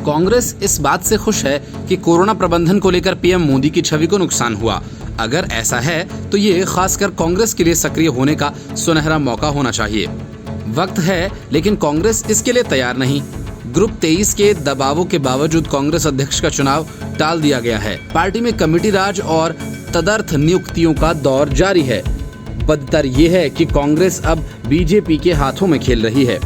कांग्रेस इस बात से खुश है कि कोरोना प्रबंधन को लेकर पीएम मोदी की छवि को नुकसान हुआ। अगर ऐसा है तो ये खासकर कांग्रेस के लिए सक्रिय होने का सुनहरा मौका होना चाहिए। वक्त है, लेकिन कांग्रेस इसके लिए तैयार नहीं। ग्रुप 23 के दबावों के बावजूद कांग्रेस अध्यक्ष का चुनाव टाल दिया गया है। पार्टी में कमेटी राज और तदर्थ नियुक्तियों का दौर जारी है। बदतर यह है कि कांग्रेस अब बीजेपी के हाथों में खेल रही है।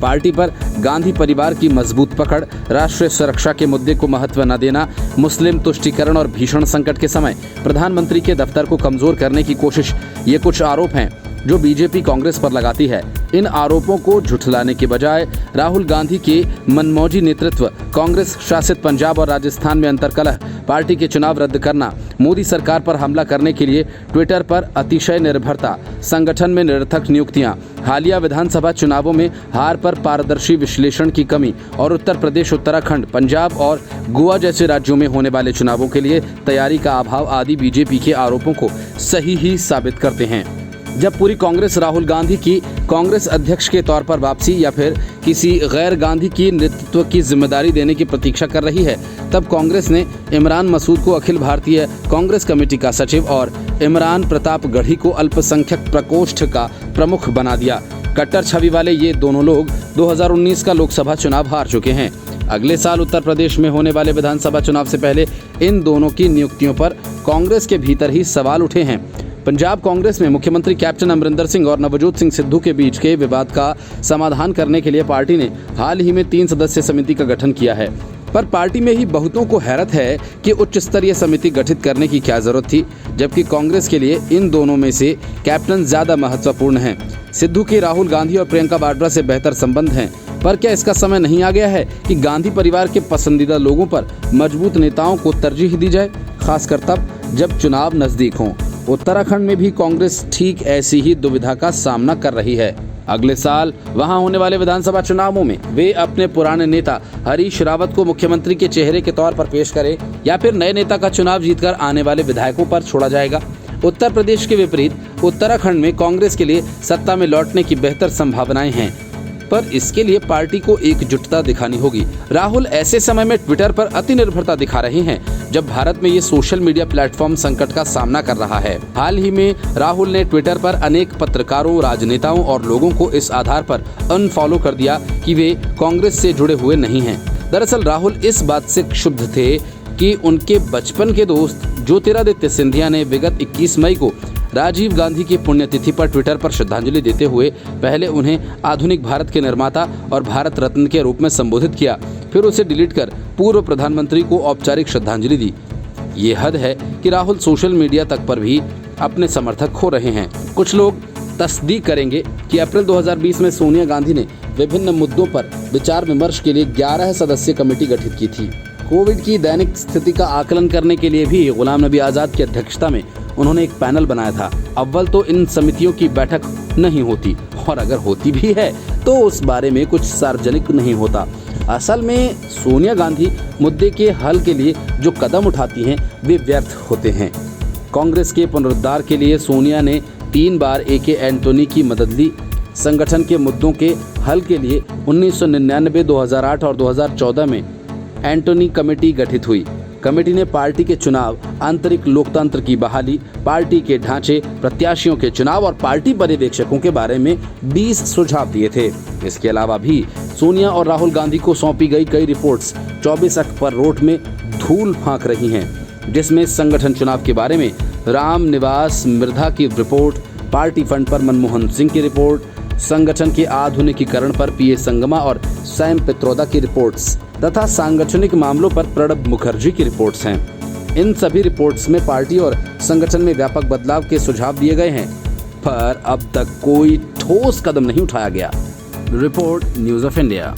पार्टी पर गांधी परिवार की मजबूत पकड़, राष्ट्रीय सुरक्षा के मुद्दे को महत्व न देना, मुस्लिम तुष्टीकरण और भीषण संकट के समय प्रधानमंत्री के दफ्तर को कमजोर करने की कोशिश, ये कुछ आरोप हैं जो बीजेपी कांग्रेस पर लगाती है। इन आरोपों को झुठलाने के बजाय राहुल गांधी के मनमौजी नेतृत्व, कांग्रेस शासित पंजाब और राजस्थान में अंतर्कलह, पार्टी के चुनाव रद्द करना, मोदी सरकार पर हमला करने के लिए ट्विटर पर अतिशय निर्भरता, संगठन में निरर्थक नियुक्तियां, हालिया विधानसभा चुनावों में हार पर पारदर्शी विश्लेषण की कमी और उत्तर प्रदेश, उत्तराखंड, पंजाब और गोवा जैसे राज्यों में होने वाले चुनावों के लिए तैयारी का अभाव आदि बीजेपी के आरोपों को सही ही साबित करते हैं। जब पूरी कांग्रेस राहुल गांधी की कांग्रेस अध्यक्ष के तौर पर वापसी या फिर किसी गैर गांधी की नेतृत्व की जिम्मेदारी देने की प्रतीक्षा कर रही है, तब कांग्रेस ने इमरान मसूद को अखिल भारतीय कांग्रेस कमेटी का सचिव और इमरान प्रताप गढ़ी को अल्पसंख्यक प्रकोष्ठ का प्रमुख बना दिया। कट्टर छवि वाले ये दोनों लोग 2019 का लोकसभा चुनाव हार चुके हैं। अगले साल उत्तर प्रदेश में होने वाले विधानसभा चुनाव से पहले इन दोनों की नियुक्तियों पर कांग्रेस के भीतर ही सवाल उठे हैं। पंजाब कांग्रेस में मुख्यमंत्री कैप्टन अमरिंदर सिंह और नवजोत सिंह सिद्धू के बीच के विवाद का समाधान करने के लिए पार्टी ने हाल ही में 3 सदस्य समिति का गठन किया है। पर पार्टी में ही बहुतों को हैरत है कि उच्च स्तरीय समिति गठित करने की क्या जरूरत थी, जबकि कांग्रेस के लिए इन दोनों में से कैप्टन ज्यादा महत्वपूर्ण हैं। सिद्धू के राहुल गांधी और प्रियंका वाड्रा से बेहतर संबंध हैं, पर क्या इसका समय नहीं आ गया है कि गांधी परिवार के पसंदीदा लोगों पर मजबूत नेताओं को तरजीह दी जाए, खासकर तब जब चुनाव नजदीक हों। उत्तराखंड में भी कांग्रेस ठीक ऐसी ही दुविधा का सामना कर रही है। अगले साल वहां होने वाले विधानसभा चुनावों में वे अपने पुराने नेता हरीश रावत को मुख्यमंत्री के चेहरे के तौर पर पेश करें या फिर नए नेता का चुनाव जीतकर आने वाले विधायकों पर छोड़ा जाएगा। उत्तर प्रदेश के विपरीत उत्तराखंड में कांग्रेस के लिए सत्ता में लौटने की बेहतर संभावनाएं हैं, पर इसके लिए पार्टी को एकजुटता दिखानी होगी। राहुल ऐसे समय में ट्विटर पर अति निर्भरता दिखा रहे हैं जब भारत में ये सोशल मीडिया प्लेटफॉर्म संकट का सामना कर रहा है। हाल ही में राहुल ने ट्विटर पर अनेक पत्रकारों, राजनेताओं और लोगों को इस आधार पर अनफॉलो कर दिया कि वे कांग्रेस से जुड़े हुए नहीं हैं। दरअसल राहुल इस बात से क्षुब्ध थे कि उनके बचपन के दोस्त ज्योतिरादित्य सिंधिया ने विगत 21 मई को राजीव गांधी की पुण्यतिथि पर ट्विटर पर श्रद्धांजलि देते हुए पहले उन्हें आधुनिक भारत के निर्माता और भारत रत्न के रूप में संबोधित किया, फिर उसे डिलीट कर पूर्व प्रधानमंत्री को औपचारिक श्रद्धांजलि दी। ये हद है कि राहुल सोशल मीडिया तक पर भी अपने समर्थक खो रहे हैं। कुछ लोग तस्दीक करेंगे कि अप्रैल 2020 में सोनिया गांधी ने विभिन्न मुद्दों पर विचार विमर्श के लिए 11 सदस्यीय कमेटी गठित की थी। कोविड की दैनिक स्थिति का आकलन करने के लिए भी गुलाम नबी आजाद की अध्यक्षता में उन्होंने एक पैनल बनाया था। अव्वल तो इन समितियों की बैठक नहीं होती, और अगर होती भी है तो उस बारे में कुछ सार्वजनिक नहीं होता। असल में सोनिया गांधी मुद्दे के हल के लिए जो कदम उठाती हैं वे व्यर्थ होते हैं। कांग्रेस के पुनरुद्धार के लिए सोनिया ने 3 बार ए.के. एंटोनी की मदद ली। संगठन के मुद्दों के हल के लिए 1999, 2008 और 2014 में एंटोनी कमेटी गठित हुई। कमेटी ने पार्टी के चुनाव, आंतरिक लोकतंत्र की बहाली, पार्टी के ढांचे, प्रत्याशियों के चुनाव और पार्टी पर्यवेक्षकों के बारे में 20 सुझाव दिए थे। इसके अलावा भी सोनिया और राहुल गांधी को सौंपी गई कई रिपोर्ट्स 24 अखबार रोड में धूल फांक रही हैं, जिसमें संगठन चुनाव के बारे में राम निवास मिर्धा की रिपोर्ट, पार्टी फंड पर मनमोहन सिंह की रिपोर्ट, संगठन के आधुनिकीकरण पर पीए संगमा और सैम पित्रोदा की रिपोर्ट्स तथा सांगठनिक मामलों पर प्रणब मुखर्जी की रिपोर्ट्स हैं। इन सभी रिपोर्ट्स में पार्टी और संगठन में व्यापक बदलाव के सुझाव दिए गए हैं, पर अब तक कोई ठोस कदम नहीं उठाया गया। Report news of India.